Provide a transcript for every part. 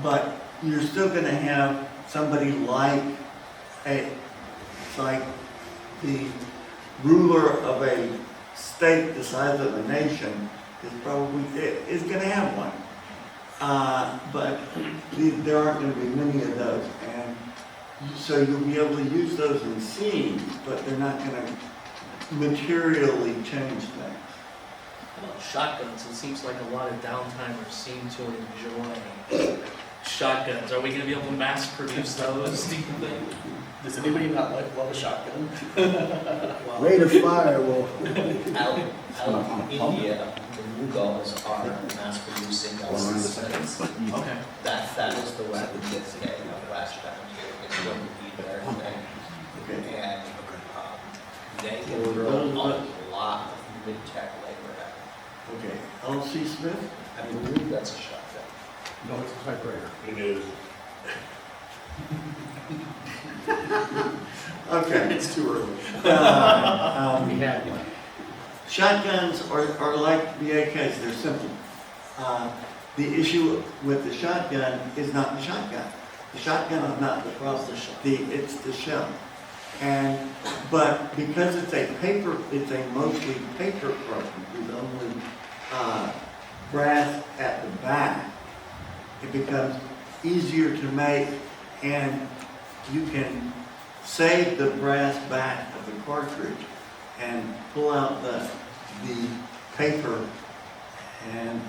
but you're still going to have somebody like the ruler of a state the size of a nation is going to have one. But there aren't going to be many of those, and so you'll be able to use those in scenes, but they're not going to materially change things. How about shotguns? It seems like a lot of downtimers seem to enjoy shotguns. Are we going to be able to mass produce those? Do you think? Does anybody not love a shotgun? Well, Rate of fire will. out in India, the Mughals are mass producing guns. Okay. That is the weapon that's getting up last time. It's going to be their thing. And they can throw a lot of mid-tech labor at it. Okay, L.C. Smith? I believe that's a shotgun. No, it's a typewriter. It is. Okay. It's too early. We had one. Shotguns are like the AKs, they're simple. The issue with the shotgun is not the shotgun. The shotgun is not the problem. It's the shell. But because it's a mostly paper program with only brass at the back, it becomes easier to make, and you can save the brass back of the cartridge and pull out the paper and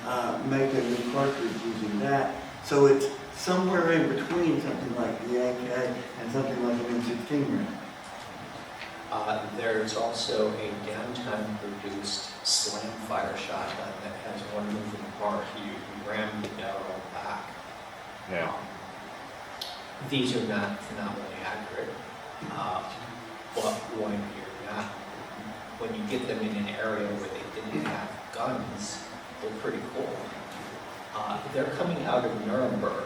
make a new cartridge using that. So it's somewhere in between something like the AK and something like an M16 round. There's also a downtime produced slam fire shotgun that has one moving part. You ram the barrel back. Yeah. These are not phenomenally accurate, but when you get them in an area where they didn't have guns, they're pretty cool. They're coming out of Nuremberg.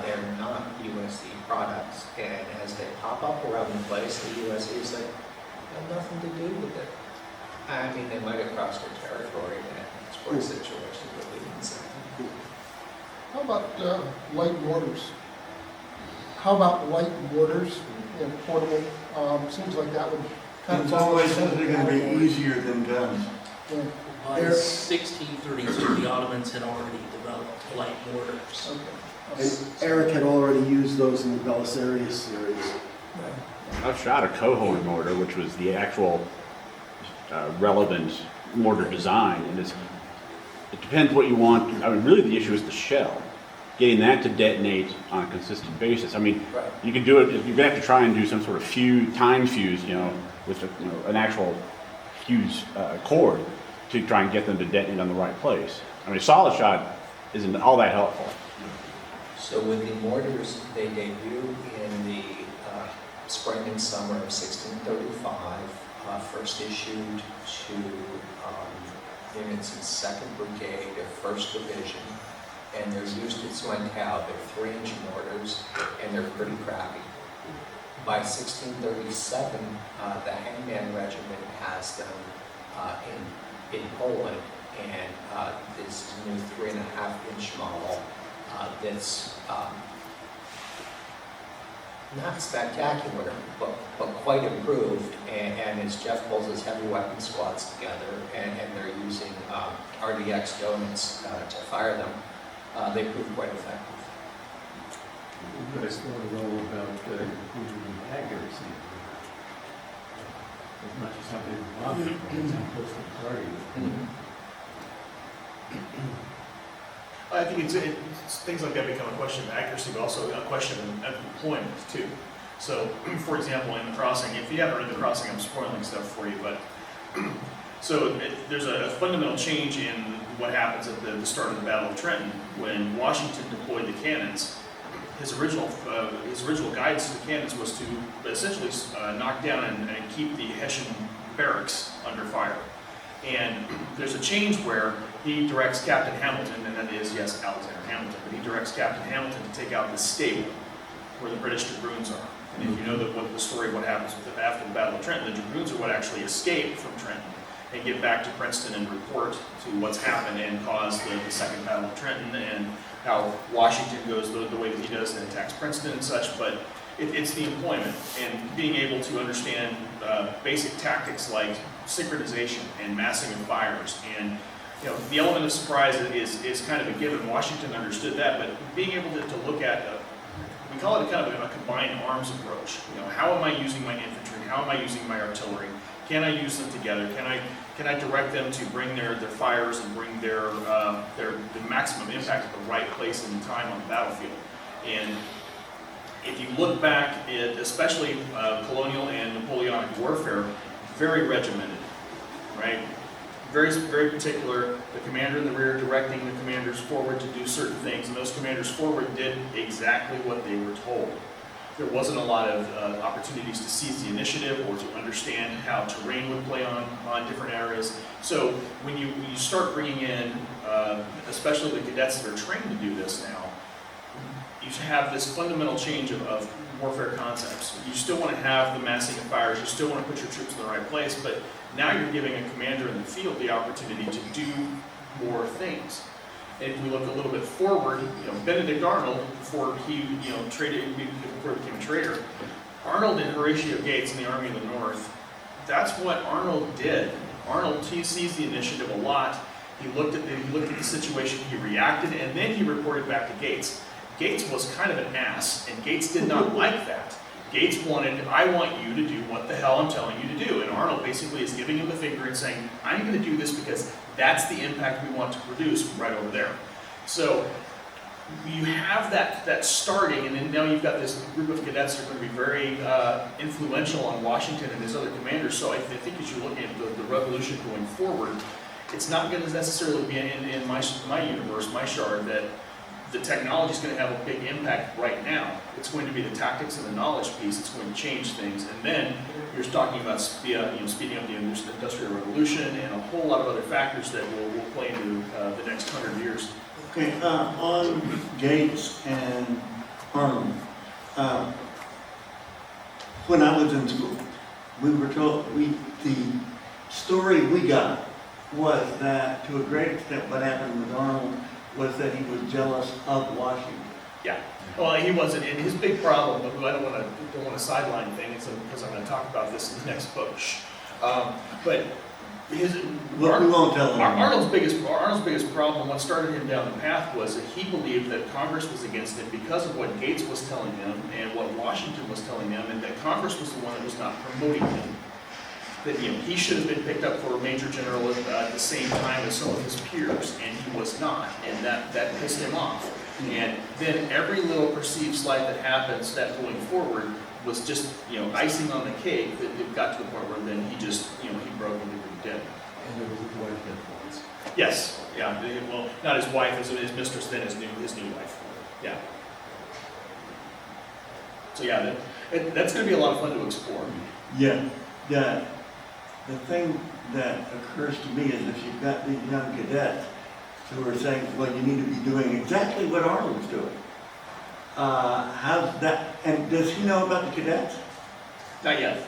They're not USC products, and as they pop up around the place, the USC is like, have nothing to do with it. I mean, they might have crossed their territory in a sports situation, but we didn't say. How about light mortars? How about light mortars in portable? Seems like that would kind of. It's always something going to be easier than guns. Yeah. By 1632, the Ottomans had already developed light mortars. Okay. And Eric had already used those in the Belisarius series. I've shot a cohorn mortar, which was the actual relevant mortar design, and it depends what you want. I mean, really the issue is the shell. Getting that to detonate on a consistent basis. I mean, Right. you can do it, you're gonna have to try and do some sort of time fuse, with an actual fuse cord to try and get them to detonate on the right place. I mean, solid shot isn't all that helpful. So with the mortars, they debut in the spring and summer of 1635, first issued to units in 2nd Brigade of 1st Division, and they're used at Swintow. They're 3-inch mortars, and they're pretty crappy. By 1637, the Hangman Regiment has them in Poland, and this new 3.5-inch model that's not spectacular, but quite improved, and as Jeff pulls his heavy weapon squads together, and they're using RDX donuts to fire them, they prove quite effective. You guys thought a little about improving the accuracy. As much as something obvious, but it's how close to the target. I think it's things like that become a question of accuracy, but also a question of employment too. So, for example, in the crossing, if you haven't read the crossing, I'm spoiling stuff for you, but there's a fundamental change in what happens at the start of the Battle of Trenton when Washington deployed the cannons. His original guidance to the cannons was to essentially knock down and keep the Hessian barracks under fire. And there's a change where he directs Captain Hamilton, and that is, yes, Alexander Hamilton, but he directs Captain Hamilton to take out the stable where the British dragoons are. And if you know the story of what happens after the Battle of Trenton, the dragoons are what actually escaped from Trenton. and get back to Princeton and report to what's happened and caused the Second Battle of Trenton and how Washington goes the way that he does and attacks Princeton and such, but it's the employment and being able to understand basic tactics like synchronization and massing of fires. And the element of surprise is kind of a given. Washington understood that, but being able to look at, we call it kind of a combined arms approach. How am I using my infantry? How am I using my artillery? Can I use them together? Can I direct them to bring their fires and bring the maximum impact at the right place and time on the battlefield? And if you look back at especially colonial and Napoleonic warfare, very regimented, right? Very, very particular. The commander in the rear directing the commanders forward to do certain things, and those commanders forward did exactly what they were told. There wasn't a lot of opportunities to seize the initiative or to understand how terrain would play on different areas. So when you start bringing in, especially the cadets that are trained to do this now, you have this fundamental change of warfare concepts. You still want to have the massing of fires, you still want to put your troops in the right place, but now you're giving a commander in the field the opportunity to do more things. And if we look a little bit forward, Benedict Arnold, before he before he became a traitor, Arnold and Horatio Gates in the Army of the North, that's what Arnold did. Arnold, he seized the initiative a lot. He looked at the situation, he reacted, and then he reported back to Gates. Gates was kind of an ass, and Gates did not like that. Gates wanted, I want you to do what the hell I'm telling you to do. And Arnold basically is giving him the finger and saying, I'm going to do this because that's the impact we want to produce right over there. So you have that starting, and then now you've got this group of cadets that are going to be very influential on Washington and his other commanders. So I think as you're looking at the revolution going forward, it's not going to necessarily be in my universe, my shard, that the technology is going to have a big impact right now. It's going to be the tactics and the knowledge piece. It's going to change things. And then you're talking about speeding up the Industrial Revolution and a whole lot of other factors that will play into the next 100 years. Okay, on Gates and Arnold, when I was in school, we were told, the story we got was that to a great extent what happened with Arnold was that he was jealous of Washington. Yeah. Well, he wasn't, and his big problem, but I don't want to sideline things because I'm going to talk about this in the next book. But We won't tell them. Arnold's biggest problem, what started him down the path, was that he believed that Congress was against him because of what Gates was telling him and what Washington was telling them, and that Congress was the one that was not promoting him. That he should have been picked up for a major general at the same time as some of his peers, and he was not, and that pissed him off. And then every little perceived slight that happened, step going forward, was just icing on the cake. That it got to the point where then he just he broke and did what he did. And there was his wife influence. Yes, yeah. Well, not his wife, his mistress, then his new wife. Yeah. So yeah, that's going to be a lot of fun to explore. Yeah. The thing that occurs to me is if you've got these young cadets who are saying, well, you need to be doing exactly what Arnold's doing. How's that, and does he know about the cadets? Not yet.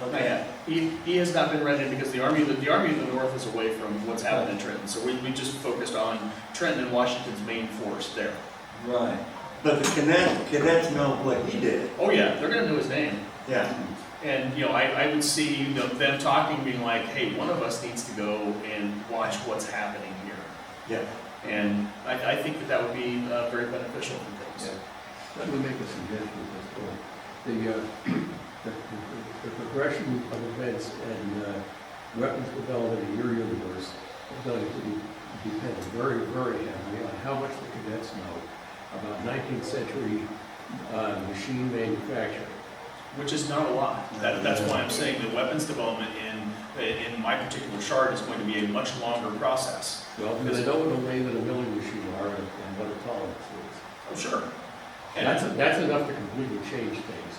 Not yet. He has not been read in because the Army of the North is away from what's happened in Trenton. So we just focused on Trenton and Washington's main force there. Right. But the cadets know what he did. Oh yeah, they're going to know his name. Yeah. And I would see them talking, being like, "Hey, one of us needs to go and watch what's happening here." Yeah. And I think that would be very beneficial for things. Yeah. Let me make a suggestion at this point. The progression of events and weapons development in your universe is going to depend very, very heavily on how much the cadets know about 19th century machine manufacturing. Which is not a lot. That's why I'm saying that weapons development in my particular shard is going to be a much longer process. Well, because they know in a way that a milling machine are and what a tolerance is. Oh, sure. And That's enough to completely change things.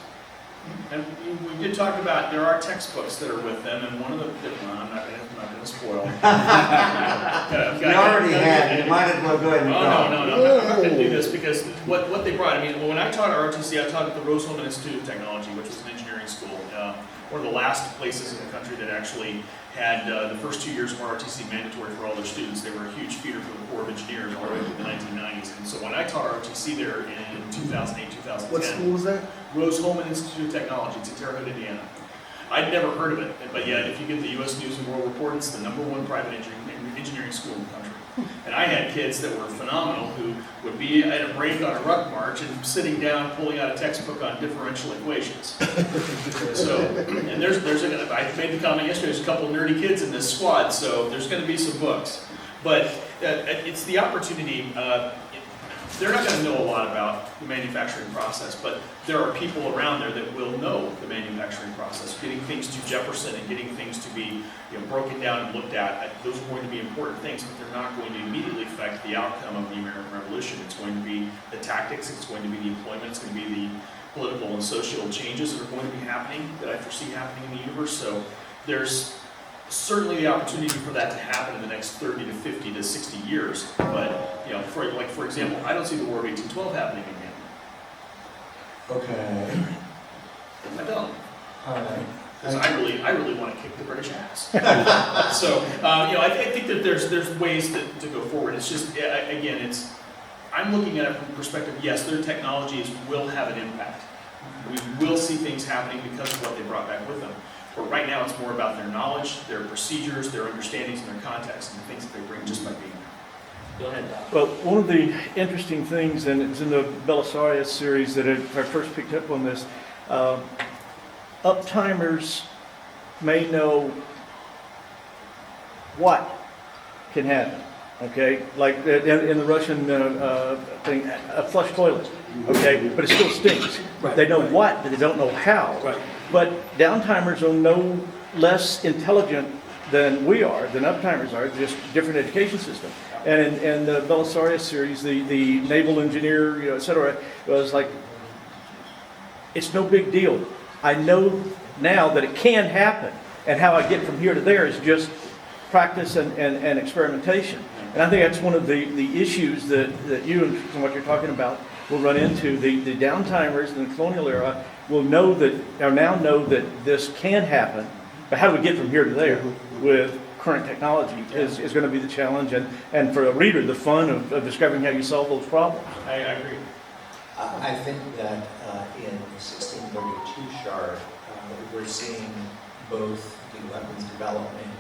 And we did talk about, there are textbooks that are with them, and one of the, I'm not going to spoil. You already had, you might as well go ahead and go. No. not gonna do this because what they brought, I mean, when I taught at ROTC, I taught at the Rose-Hulman Institute of Technology, which was an engineering school. One of the last places in the country that actually had the first 2 years of ROTC mandatory for all their students. They were a huge feeder for the Corps of Engineers all the way through the 1990s. And so when I taught ROTC there in 2008, 2010. What school was that? Rose-Hulman Institute of Technology. It's in Terre Haute, Indiana. I'd never heard of it, but yet if you get the U.S. News and World Report, it's the #1 private engineering school in the country. And I had kids that were phenomenal who would be at a break on a ruck march and sitting down pulling out a textbook on differential equations. So, and I made the comment yesterday, there's a couple of nerdy kids in this squad, so there's going to be some books. But it's the opportunity. They're not going to know a lot about the manufacturing process, but there are people around there that will know the manufacturing process. Getting things to Jefferson and getting things to be broken down and looked at, those are going to be important things, but they're not going to immediately affect the outcome of the American Revolution. It's going to be the tactics, it's going to be the employment, it's going to be the political and social changes that are going to be happening, that I foresee happening in the universe. So there's certainly the opportunity for that to happen in the next 30 to 50 to 60 years. But, for example, I don't see the War of 1812 happening again. Okay. I don't. All right. Because I really want to kick the British ass. So, I think that there's ways to go forward. It's just, again, I'm looking at it from the perspective, yes, their technologies will have an impact. We will see things happening because of what they brought back with them. But right now, it's more about their knowledge, their procedures, their understandings, and their context, and the things that they bring just by being there. Go ahead, Doc. Well, one of the interesting things, and it's in the Belisarius series that I first picked up on this, uptimers may know what can happen, okay? Like in the Russian thing, a flush toilet, okay? But it still stinks. Right, They know right. what, but they don't know how. Right. But downtimers are no less intelligent than we are, than uptimers are, just different education system. And in the Belisarius series, the naval engineer, et cetera, was like, it's no big deal. I know now that it can happen, and how I get from here to there is just practice and experimentation. And I think that's one of the issues that you and what you're talking about will run into. The downtimers in the colonial era will now know that this can happen, but how do we get from here to there with current technology is going to be the challenge, and for a reader, the fun of discovering how you solve those problems. I agree. I think that in 1632 Shard, we're seeing both the weapons development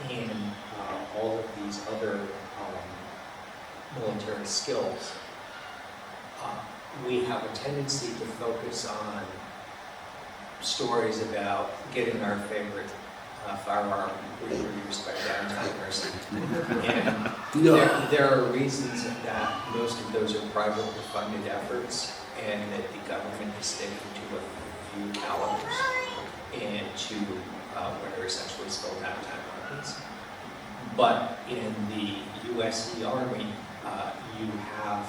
and all of these other military skills. We have a tendency to focus on stories about getting our favorite firearm reproduced by downtimers. And there are reasons that most of those are privately funded efforts, and that the government is sticking to a few calibers and to what are essentially still downtime weapons. But in the U.S. Army, you have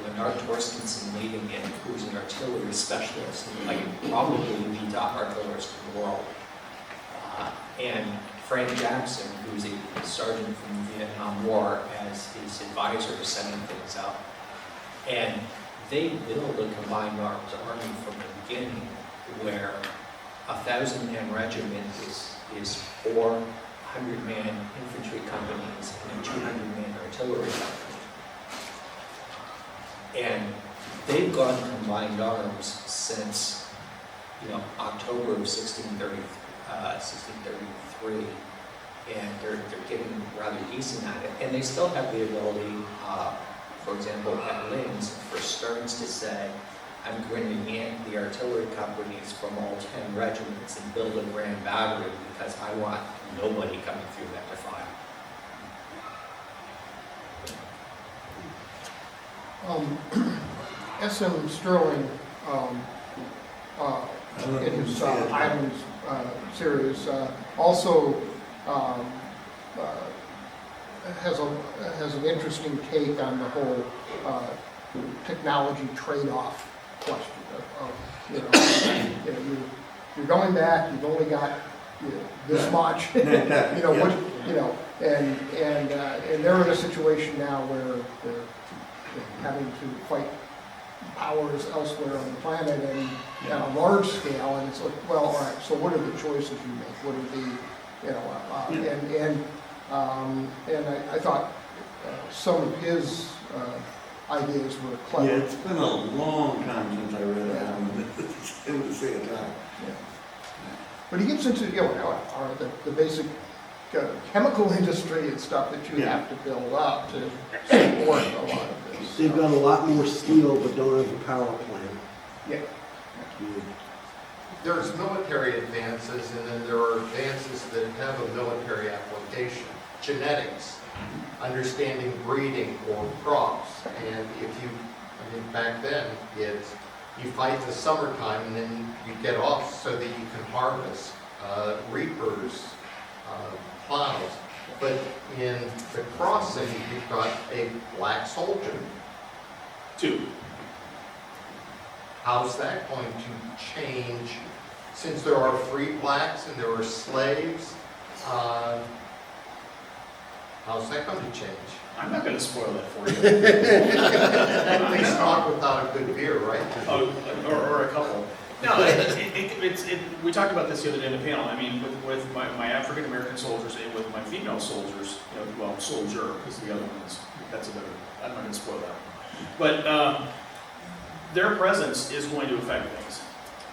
Leonard Torstenson leading it, who's an artillery specialist, like probably the top artillerist in the world. And Frank Jackson, who's a sergeant from the Vietnam War, as his advisor is setting things up. And they build a combined arms army from the beginning, where a 1,000-man regiment is 400-man infantry companies and a 200-man artillery company. And they've gone combined arms since, October of 1633, and they're getting rather decent at it. And they still have the ability, for example, at Linz, for Stearns to say, I'm going to yank the artillery companies from all 10 regiments and build a grand battery because I want nobody coming through that defile. S.M. Sterling, in his Islands series, also has an interesting take on the whole technology trade-off question of you're going back, you've only got this much, and they're in a situation now where having to fight powers elsewhere on the planet and on a large scale, and it's like, well, all right, so what are the choices you make? What are the, and I thought some of his ideas were Yeah, clever. it's been a long time since I read that one, in the same time. Yeah. But he gets into, the basic chemical industry and stuff that you Yeah. have to build up to support a lot of this. They've got a lot more steel, but don't have a power plant. Yeah. There's military advances, and then there are advances that have a military application. Genetics, understanding breeding or crops. And back then, you fight the summertime and then you get off so that you can harvest, reapers, plows. But in the crossing, you've got a black soldier. 2. How's that going to change, since there are free blacks and there are slaves? How's that going to change? I'm not going to spoil that for you. Please talk without a good beer, right? Oh, or a couple. No, we talked about this the other day in the panel. I mean, with my African American soldiers and with my female soldiers, soldier, because the other one is, that's a better, I'm not going to spoil that. But their presence is going to affect things.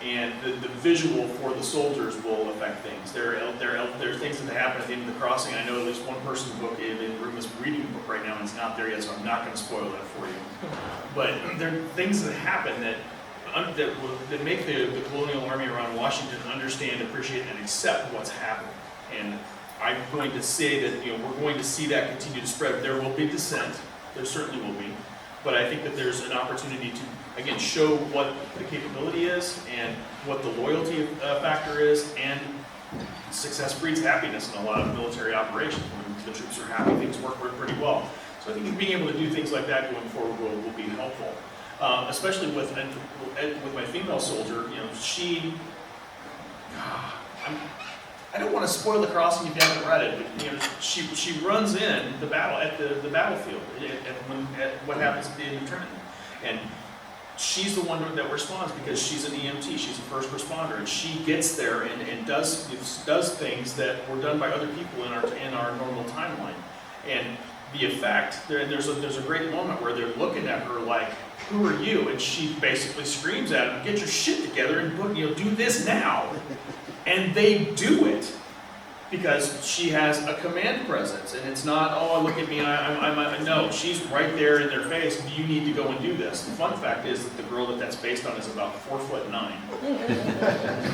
And the visual for the soldiers will affect things. There are things that happen at the end of the crossing. I know at least one person's book in the room is reading the book right now and it's not there yet, so I'm not going to spoil that for you. But there are things that happen that make the colonial army around Washington understand, appreciate, and accept what's happening. And I'm going to say that we're going to see that continue to spread. There will be dissent. There certainly will be. But I think that there's an opportunity to, again, show what the capability is and what the loyalty factor is, and success breeds happiness in a lot of military operations. When the troops are happy, things work pretty well. So I think being able to do things like that going forward will be helpful. Especially with my female soldier, I don't want to spoil the crossing if you haven't read it, but she runs in the battle at the battlefield at what happens at the end of Trenton, and she's the one that responds because she's an EMT, she's a first responder, and she gets there and does things that were done by other people in our normal timeline, and the effect there's a great moment where they're looking at her like, who are you? And she basically screams at them, get your shit together and do this now. And they do it because she has a command presence, and it's not, oh, look at me, no, she's right there in their face. You need to go and do this. The fun fact is that the girl that's based on is about 4'9",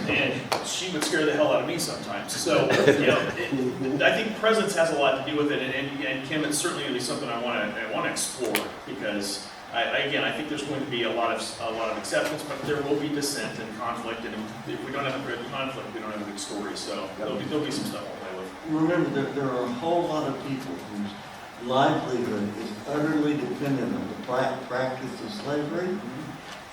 and she would scare the hell out of me sometimes. So, I think presence has a lot to do with it, and Kim, it's certainly going to be something I want to explore because. I think there's going to be a lot of acceptance, but there will be dissent and conflict, and if we don't have a good conflict, we don't have a good story. So there'll be some stuff I'll play with. Remember that there are a whole lot of people whose livelihood is utterly dependent on the practice of slavery,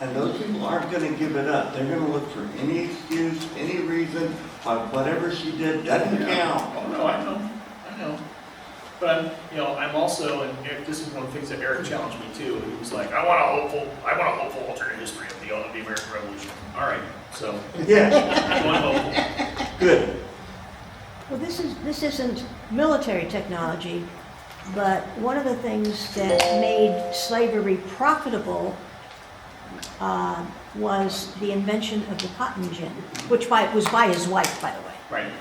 and those people aren't going to give it up. They're going to look for any excuse, any reason, whatever she did doesn't count. Oh no, I know. But I'm also, and this is one of the things that Eric challenged me too. He was like, I want a hopeful alternate history of the American Revolution. All right, so Yeah, one hopeful. good. Well, this isn't military technology, but one of the things that made slavery profitable was the invention of the cotton gin, which was by his wife, by the way. Right.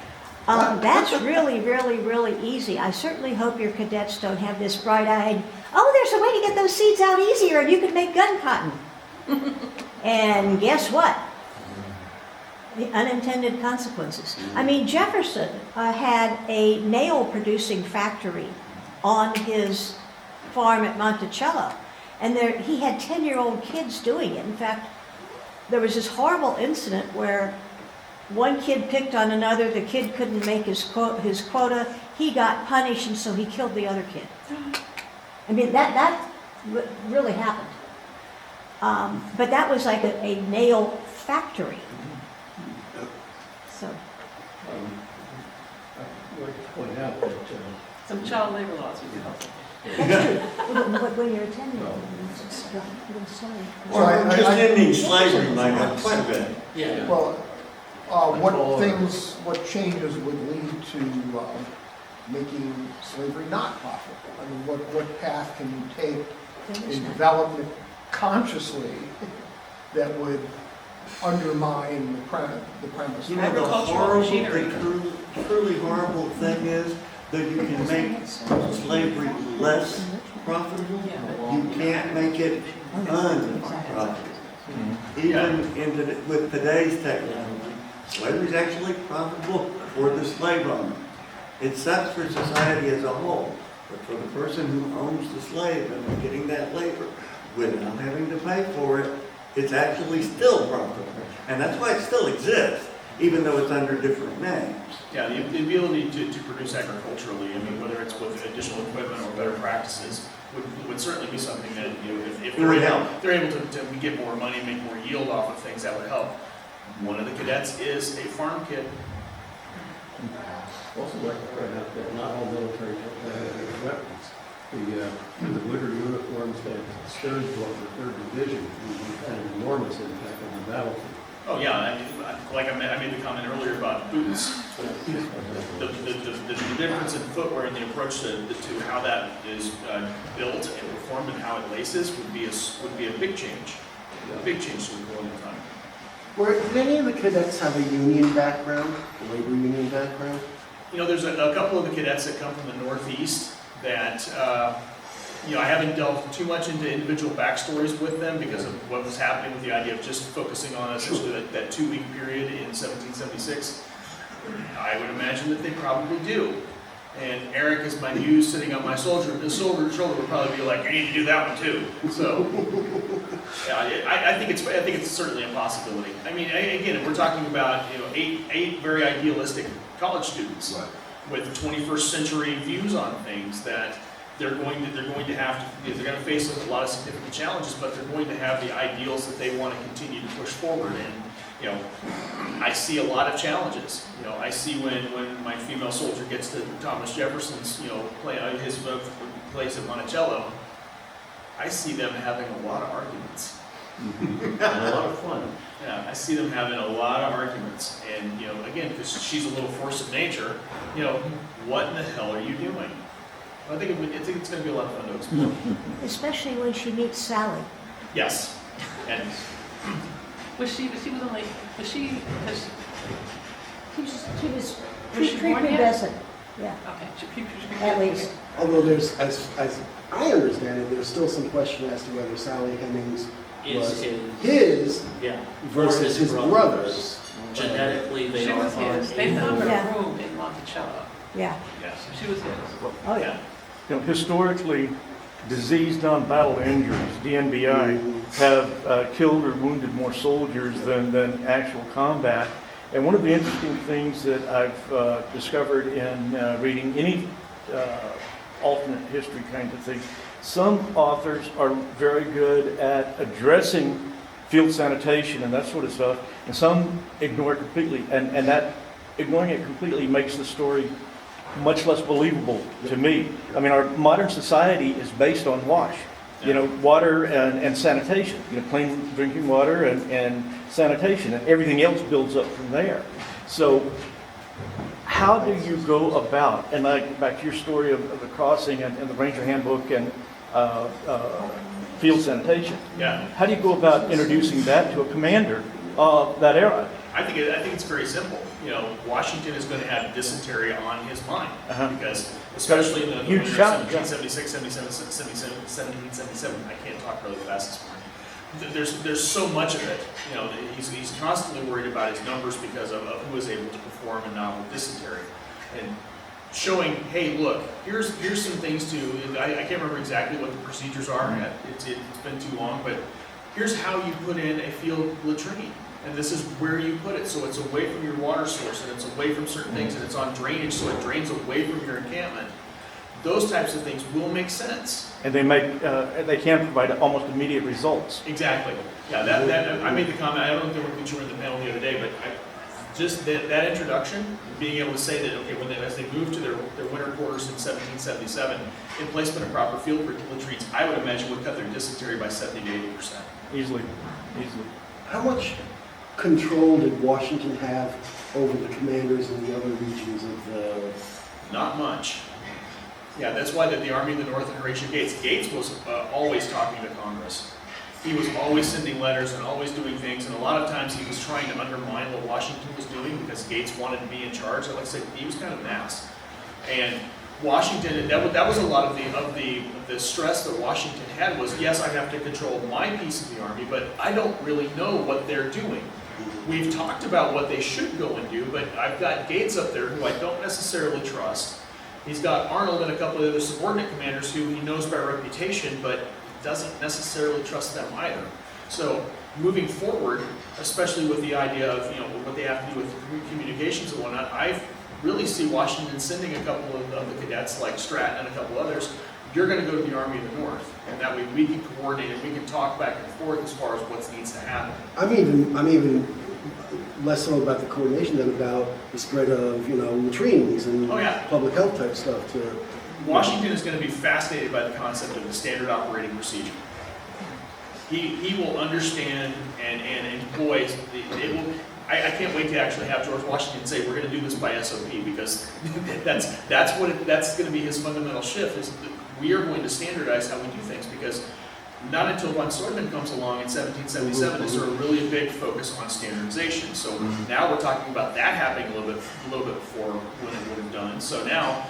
That's really, really, really easy. I certainly hope your cadets don't have this bright-eyed, oh, there's a way to get those seeds out easier and you can make gun cotton. And guess what? The unintended consequences. I mean, Jefferson had a nail-producing factory on his farm at Monticello, and he had 10-year-old kids doing it. In fact, there was this horrible incident where one kid picked on another, the kid couldn't make his quota, he got punished, and so he killed the other kid. I mean, that really happened. But that was like a nail factory. So. I'd like to point out that Some child labor laws would be helpful. When you're attending, it's a little silly. Or just ending slavery might have quite a bit. Yeah. Well, what changes would lead to making slavery not profitable? I mean, what path can you take in development consciously that would undermine the premise? You know, the horrible, the truly horrible thing is that you can make slavery less profitable. You can't make it unprofitable. Even with today's technology, slavery is actually profitable for the slave owner. It sucks for society as a whole, but for the person who owns the slave and getting that labor without having to pay for it, it's actually still profitable. And that's why it still exists, even though it's under different names. Yeah, the ability to produce agriculturally, I mean, whether it's with additional equipment or better practices, would certainly be something that, you know, if they're able to get more money, make more yield off of things, that would help. One of the cadets is a farm kid. Also like to point out that not all military have weapons. The winter uniforms that Stern brought the 3rd Division had an enormous impact on the battlefield. Oh, yeah, I mean, like I made the comment earlier about boots. The difference in footwear and the approach to how that is built and performed and how it laces would be a big change. A big change to the colonial time. Did any of the cadets have a union background, a labor union background? You know, there's a couple of the cadets that come from the Northeast that, you know, I haven't delved too much into individual backstories with them because of what was happening with the idea of just focusing on essentially that 2-week period in 1776. I would imagine that they probably do. And Eric, as my muse sitting on my shoulder would probably be like, "You need to do that one too." So, yeah, I think it's certainly a possibility. I mean, again, we're talking about, you know, eight very idealistic college students with 21st century views on things that they're going to face a lot of significant challenges, but they're going to have the ideals that they want to continue to push forward. And, you know, I see a lot of challenges. You know, I see when my female soldier gets to Thomas Jefferson's, you know, his place at Monticello, I see them having a lot of arguments. And a lot of fun. Yeah, I see them having a lot of arguments. And, you know, again, because she's a little force of nature, you know, what in the hell are you doing? I think it's going to be a lot of fun to explore. Especially when she meets Sally. Yes. And She was only, was she She was born yet? prepubescent, yeah, Okay. at least. Although there's, as I understand it, there's still some question as to whether Sally Hemings was his Yeah. versus his brother's. Genetically, they She are was on. his. They found her Yeah. room in Monticello. Yeah, yes. She was his. oh yeah. You know, historically, disease non-battle injuries, DNBI, have killed or wounded more soldiers than actual combat. And one of the interesting things that I've discovered in reading any alternate history kind of thing, some authors are very good at addressing field sanitation and that sort of stuff, and some ignore it completely. And that ignoring it completely makes the story much less believable to me. I mean, our modern society is based on WASH, you know, water and sanitation, you know, clean drinking water and sanitation, and everything else builds up from there. So how do you go about, and like back to your story of the crossing and the Ranger Handbook and field sanitation, Yeah. how do you go about introducing that to a commander of that era? I think it's very simple. You know, Washington is going to have dysentery on his mind because, especially in the Huge winter challenge, 1776, 1777. I can't talk really fast this morning. There's so much of it. You know, he's constantly worried about his numbers because of who is able to perform and not with dysentery, and showing, hey, look, here's some things to. I can't remember exactly what the procedures are. It's been too long, but here's how you put in a field latrine. And this is where you put it, so it's away from your water source, and it's away from certain things, and it's on drainage, so it drains away from your encampment. Those types of things will make sense. And they can provide almost immediate results. Exactly. Yeah, that I made the comment. I don't think you were in the panel the other day, but just that introduction, being able to say that, okay, as they move to their winter quarters in 1777, in placement of proper field latrines, I would imagine would cut their dysentery by 70 to 80%. Easily. How much control did Washington have over the commanders in the other regions of the... Not much. Yeah, that's why the Army of the North and Horatio Gates. Gates was always talking to Congress. He was always sending letters and always doing things, and a lot of times he was trying to undermine what Washington was doing because Gates wanted to be in charge. Like I said, he was kind of an ass. And Washington, that was a lot of the stress that Washington had was, yes, I have to control my piece of the Army, but I don't really know what they're doing. We've talked about what they should go and do, but I've got Gates up there who I don't necessarily trust. He's got Arnold and a couple of other subordinate commanders who he knows by reputation, but doesn't necessarily trust them either. So moving forward, especially with the idea of what they have to do with communications and whatnot, I really see Washington sending a couple of the cadets like Stratton and a couple others. You're going to go to the Army of the North, and that way we can coordinate and we can talk back and forth as far as what needs to happen. I'm even less so about the coordination than about the spread of, latrines and public health type stuff to... Washington is going to be fascinated by the concept of the standard operating procedure. He will understand and employ I can't wait to actually have George Washington say we're going to do this by SOP, because that's going to be his fundamental shift, is that we are going to standardize how we do things, because not until von Steuben comes along in 1777 is there a really big focus on standardization. So now we're talking about that happening a little bit before when it would have done. So now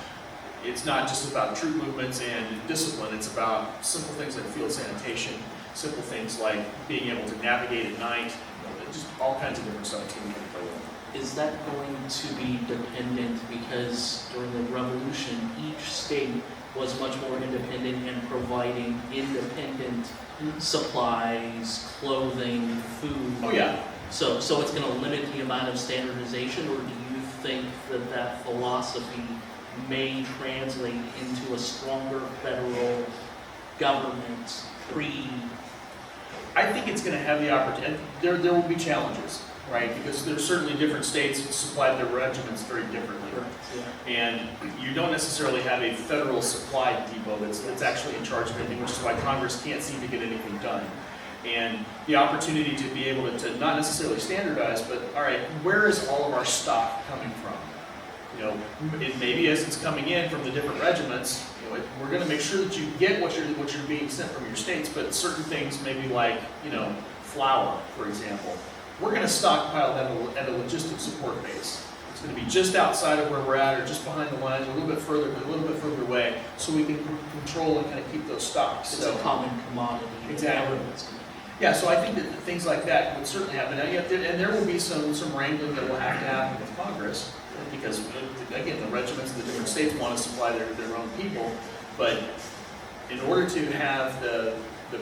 it's not just about troop movements and discipline, it's about simple things like field sanitation, simple things like being able to navigate at night, just all kinds of different stuff we can play with. Is that going to be dependent, because during the Revolution, each state was much more independent in providing independent supplies, clothing, food? Oh yeah. So it's going to limit the amount of standardization, or do you think that philosophy may translate into a stronger federal government I think it's going to have the opportunity. There will be challenges, right? Because there's certainly different states that supply their regiments very differently. And you don't necessarily have a federal supply depot that's actually in charge of anything, which is why Congress can't seem to get anything done. And the opportunity to be able to not necessarily standardize, but all right, where is all of our stock coming from? Maybe as it's coming in from the different regiments, we're going to make sure that you get what you're being sent from your states, but certain things, maybe like, flour, for example, we're going to stockpile that at a logistics support base. It's going to be just outside of where we're at, or just behind the lines, or a little bit further away, so we can control and kind of keep those stocks. It's a common commodity. Exactly. Yeah, so I think that things like that would certainly happen. And there will be some wrangling that will have to happen with Congress, because, again, the regiments of the different states want to supply their own people. But in order to have the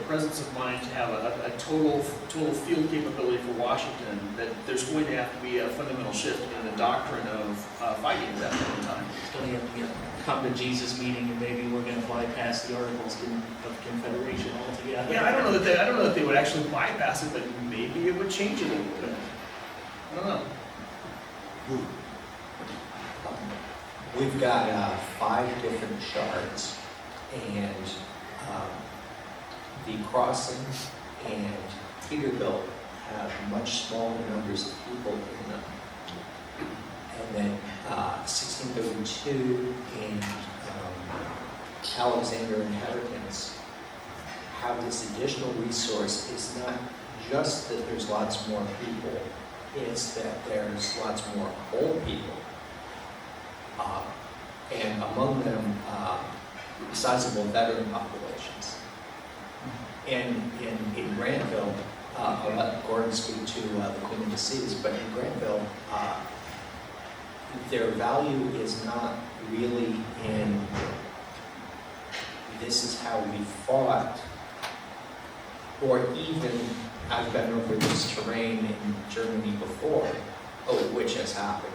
presence of mind to have a total field capability for Washington, that there's going to have to be a fundamental shift in the doctrine of fighting at that point in time. It's going to have to come to Jesus meeting, and maybe we're going to bypass the Articles of Confederation altogether. Yeah, I don't know that they would actually bypass it, but maybe it would change it a little bit. I don't know. We've got 5 different shards, and the Crossing and Peterbilt have much smaller numbers of people in them. And then 1632 and Alexander inheritance have this additional resource. It's not just that there's lots more people, it's that there's lots more old people. And among them, sizable veteran populations. And in Granville, I'll let Gordon speak to the Queen of the Seas, but in Granville, their value is not really in this is how we fought, or even I've been over this terrain in Germany before, which has happened.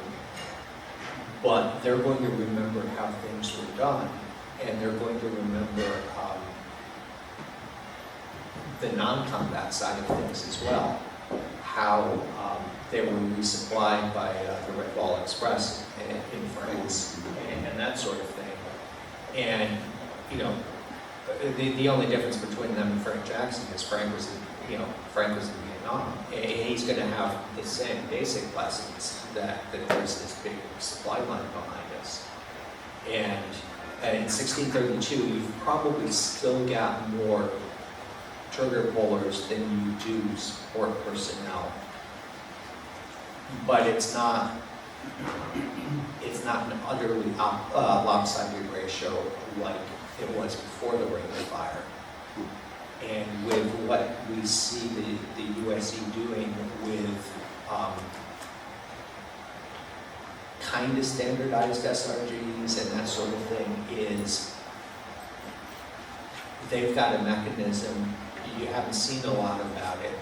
But they're going to remember how things were done, and they're going to remember the non-combat side of things as well. how they were resupplied by the Red Ball Express in France and that sort of thing. And, you know, the only difference between them and Frank Jackson is Frank was in Vietnam. And he's going to have the same basic lessons that there's this big supply line behind us. And in 1632, you've probably still got more trigger pullers than you do support personnel. But it's not an utterly lopsided ratio like it was before the Ring of Fire. And with what we see the USC doing with kind of standardized SRGs and that sort of thing is they've got a mechanism. You haven't seen a lot about it,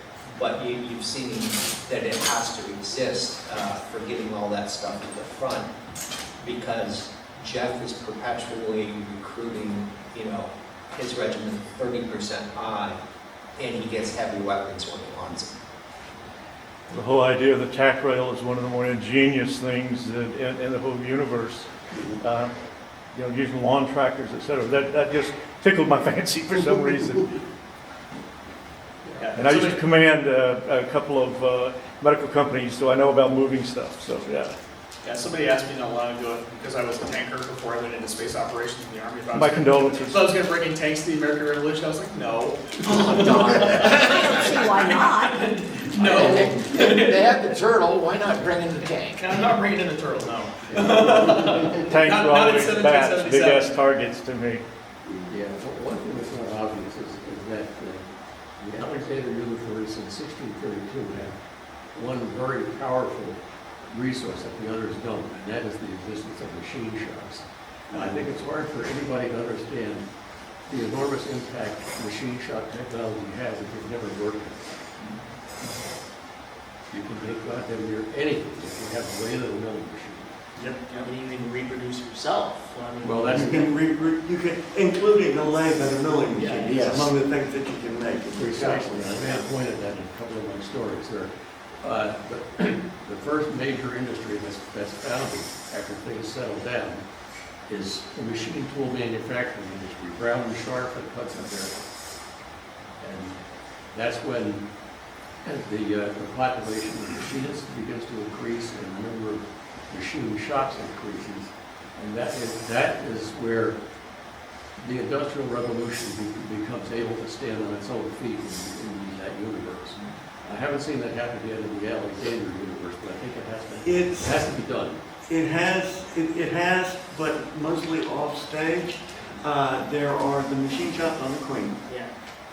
but you've seen that it has to exist for getting all that stuff to the front, because Jeff is perpetually recruiting, you know, his regiment 30% high, and he gets heavy weapons when he wants them. The whole idea of the tack rail is one of the more ingenious things in the whole universe. You know, using lawn tractors, et cetera. That just tickled my fancy for some reason. And I used to command a couple of medical companies, so I know about moving stuff. So yeah. Yeah, somebody asked me not long ago, because I was a tanker before I went into space operations in the Army. If I was My gonna- condolences. If I was going to bring in tanks to the American Revolution, I was like, no. I don't see why not. No. They have the turtle, why not bring in the tank? I'm not bringing in the turtle, no. Tanks Not- were not in always bats, 1777. big ass targets to me. Yeah, one thing that's not obvious is that the Alexander universe in 1632 had one very powerful resource that the others don't, and that is the existence of machine shops. And I think it's hard for anybody to understand the enormous impact machine shop technology has if you've never worked with it. You can make goddamn near anything if you have a lathe and a milling machine. Yep. And you can reproduce yourself. I mean, Well, that's You can, you can, including a lathe and a milling machine, Yeah, yes. among the things that you can make. Precisely, I may have pointed that in a couple of my stories there. But the first major industry that's founded after things settled down is the machine tool manufacturing industry. Brown and Sharp and Hudson there. And that's when the population of machinists begins to increase and the number of machine shops increases. And that is where the Industrial Revolution becomes able to stand on its own feet in that universe. I haven't seen that happen yet in the Alexander universe, but I think it has to be done. It has, but mostly off stage. There are the machine shops on the Queen, yeah.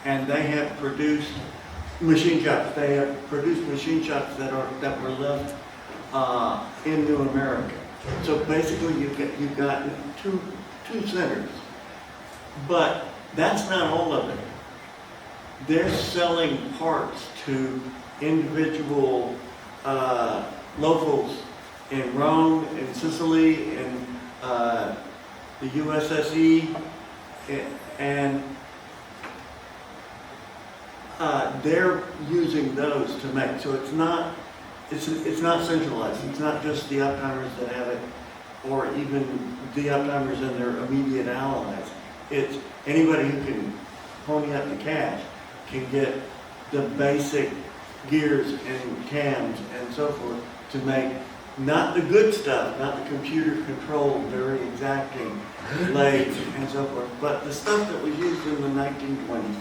and they have produced machine shops. They have produced machine shops that were left in New America. So basically, you've got two centers, but that's not all of it. They're selling parts to individual locals in Rome, in Sicily, in the USSE, and they're using those to make. So it's not centralized. It's not just the uptimers that have it, or even the uptimers and their immediate allies. It's anybody who can pony up the cash can get the basic gears and cams and so forth to make not the good stuff, not the computer-controlled, very exacting lathes and so forth, but the stuff that was used in the 1920s.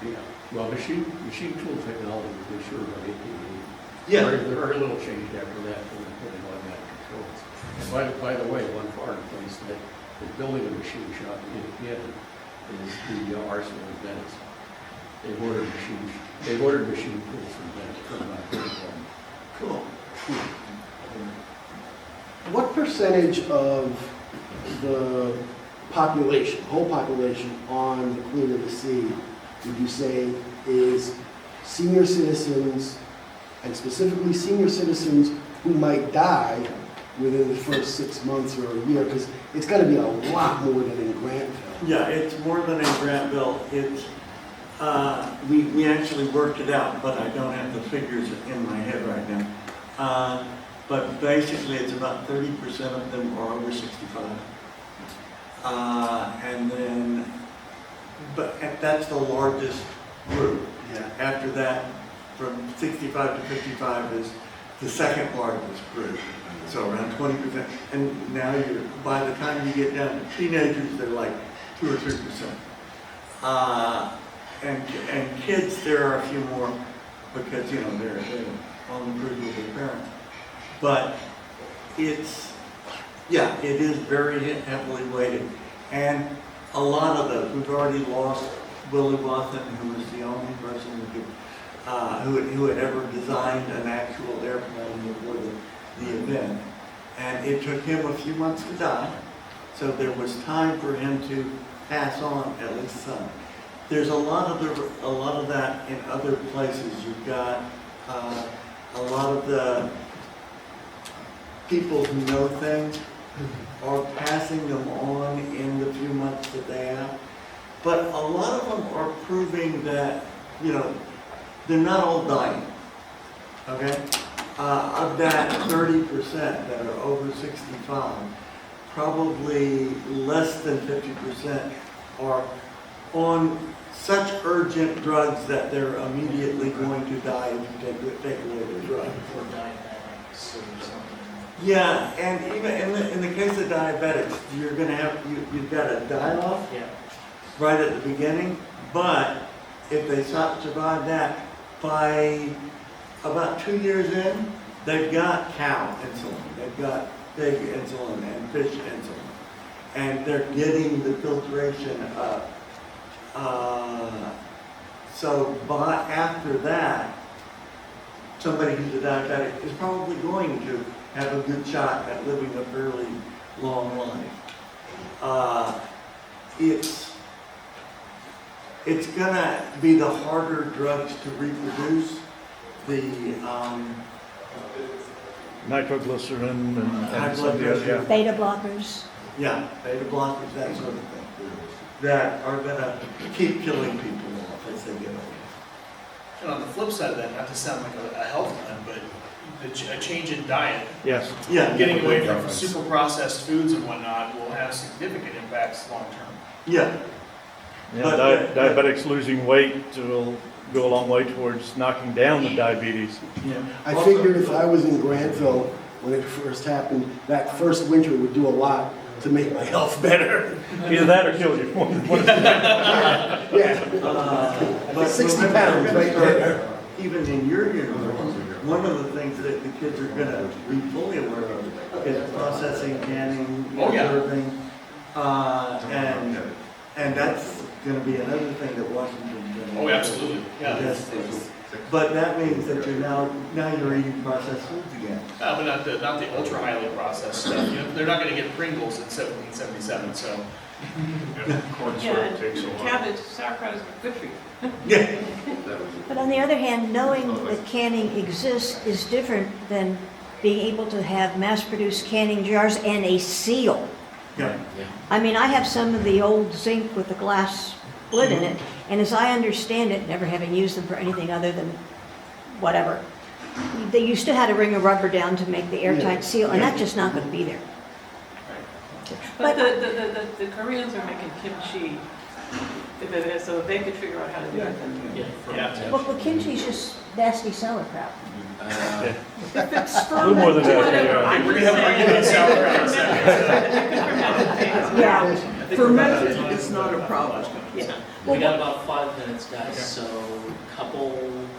Yeah. Well, machine tool technology was ensured by 1880. Yeah. Very little changed after that when they put in automatic controls. And by the way, one foreign place that is building a machine shop in Canada is the Arsenal in Venice. They've ordered machine tools from Venice, from Portugal. Cool. What percentage of the population, whole population on the Queen of the Sea, would you say is senior citizens, and specifically senior citizens who might die within the first 6 months or a year? Because it's got to be a lot more than in Grantville. Yeah, it's more than in Grantville. It's We actually worked it out, but I don't have the figures in my head right now. But basically, it's about 30% of them are over 65. And then, that's the largest group. Yeah. After that, from 65 to 55 is the second largest group. So around 20%. And now by the time you get down to teenagers, they're like 2 or 3%. And kids, there are a few more because, they're on the cruise with their parents. But it is very heavily weighted. And a lot of those, we've already lost Willie Watson, who was the only person who had ever designed an actual airplane before the event. And it took him a few months to die, so there was time for him to pass on at least some. There's a lot of that in other places. You've got a lot of the people who know things are passing them on in the few months that they have. But a lot of them are proving that, they're not all dying, okay? Of that 30% that are over 65, probably less than 50% are on such urgent drugs that they're immediately going to die if you take away their drug. Or diabetics or something. Yeah, and even in the case of diabetics, you're going to you've got a die-off Yeah. right at the beginning, but if they survive that, by about 2 years in, they've got cow insulin, they've got pig insulin and fish insulin, and they're getting the filtration up. So after that, somebody who's a diabetic is probably going to have a good shot at living a fairly long life. It's gonna be the harder drugs to reproduce. The Nitroglycerin high and some blood of the other, pressure, Beta blockers. beta blockers, that sort of thing, that are gonna keep killing people off as they get older. And on the flip side of that, not to sound like a health nut, but a change in diet, Yes. Yeah, getting away from super processed foods and whatnot will have significant impacts long term. yeah. Yeah, But- diabetics losing weight will go a long way towards knocking down the diabetes. Yeah. I figured if I was in Granville when it first happened, that first winter would do a lot to make my health better. Either that or kill you. Yeah. But 60 pounds right there. Even in your university, one of the things that the kids are gonna be fully aware of is processing, canning, Oh, yeah. preserving, and that's gonna be another thing that Washington's gonna. Oh, absolutely, yeah. Yes, but that means that you're now you're eating processed foods again. But not the ultra highly processed stuff. They're not going to get Pringles in 1777, so. Yeah, and cabbage, sauerkraut is good for you. Yeah. But on the other hand, knowing that canning exists is different than being able to have mass-produced canning jars and a seal. Yeah. I mean, I have some of the old zinc with the glass lid in it, and as I understand it, never having used them for anything other than whatever, they used to have to wring a rubber down to make the airtight seal, and that's just not going to be there. But the Koreans are making kimchi, so if they could figure out how to do it, then. Yeah. Well, kimchi's just nasty sauerkraut. If it's A little more than that, whatever, yeah. I'm We're just gonna have an argument saying. on sauerkraut. Yeah. Fermented, it's not a problem. Yeah. We got about 5 minutes, guys, so couple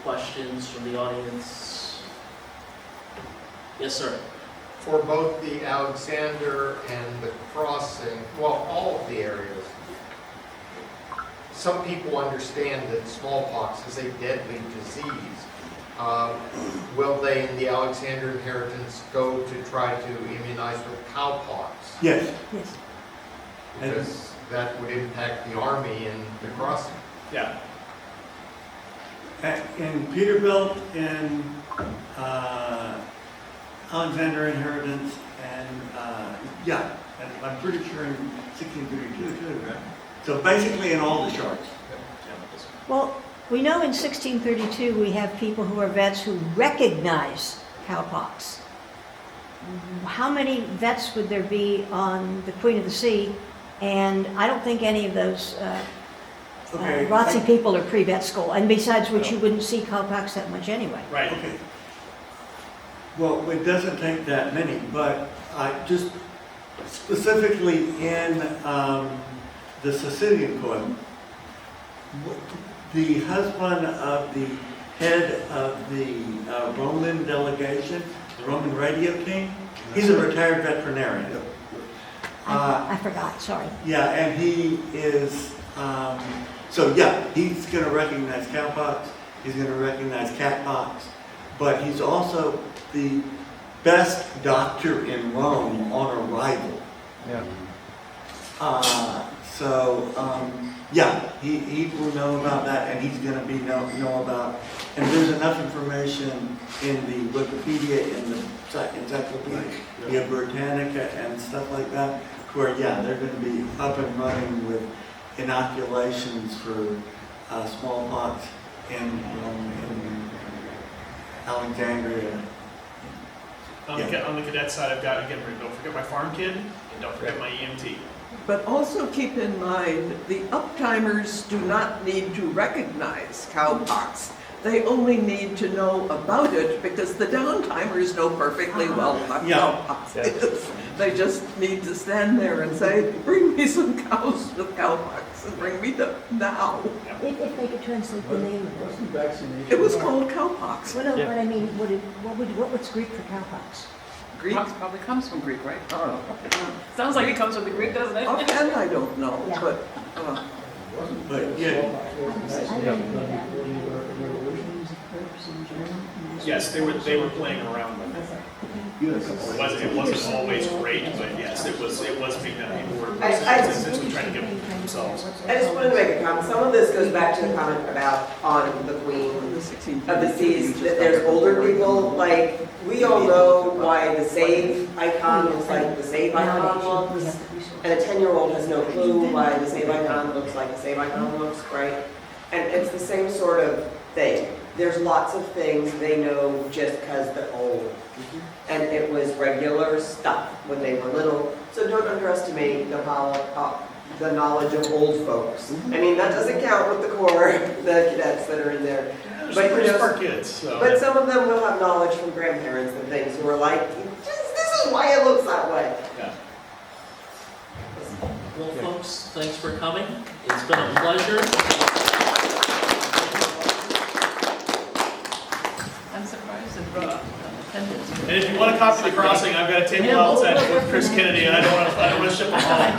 questions from the audience. Yes, sir. For both the Alexander and the crossing, well, all of the areas, some people understand that smallpox is a deadly disease. Will they, in the Alexander inheritance, go to try to immunize with cowpox? Yes. Yes. Because that would impact the army in the crossing. Yeah. In Peterbilt, in Alexander Inheritance, and and I'm pretty sure in 1632 too, right? So basically in all the shards. Well, we know in 1632 we have people who are vets who recognize cowpox. How many vets would there be on the Queen of the Sea? And I don't think any of those Okay. ROTC people are pre-vet school. And besides which, you wouldn't see cowpox that much anyway. Right. Okay. Well, it doesn't take that many, but I just specifically in the Sicilian court, the husband of the head of the Roman delegation, the Roman radio king, he's a retired veterinarian. I forgot, sorry. Yeah, and he is, so yeah, he's going to recognize cowpox, he's going to recognize catpox, but he's also the best doctor in Rome on arrival. Yeah. Yeah, he will know about that, and he's going to be know about, and there's enough information in the Wikipedia, in the Encyclopedia Britannica and stuff like that, where, yeah, they're going to be up and running with inoculations for smallpox in Alexandria. On the cadet side, I've got, again, don't forget my farm kid, and don't forget my EMT. But also keep in mind, the uptimers do not need to recognize cowpox. They only need to know about it because the downtimers know perfectly well what cowpox is. They just need to stand there and say, bring me some cows with cowpox and bring me them now. If they could translate the name of What's it. the vaccination? It was called cowpox. Well, no, but I mean, what's Greek for cowpox? Greek? Pox probably comes from Greek, right? Sounds like it comes from the Greek, doesn't it? Offhand, I don't know, Yeah. but But yeah, Yes, they were playing around with it. It wasn't always great, but yes, it was being that people were essentially trying to give themselves. I just wanted to make a comment. Some of this goes back to the comment about on the Queen the 16th of the Seas, that there's older people, like, we all know why the save icon looks like the save icon looks, and a 10-year-old has no clue why the save icon looks like the save icon looks, right? And it's the same sort of thing. There's lots of things they know just because they're old. And it was regular stuff when they were little. So don't underestimate the knowledge of old folks. I mean, that doesn't count with the core, the cadets that are in there. But pretty smart kids. So. But some of them will have knowledge from grandparents and things who are like, this is why it looks that way. Yeah. Well, folks, thanks for coming. It's been a pleasure. I'm surprised at the attendance. And if you want to copy the crossing, I've got a table outside with Chris Kennedy, and I don't want to ship them home.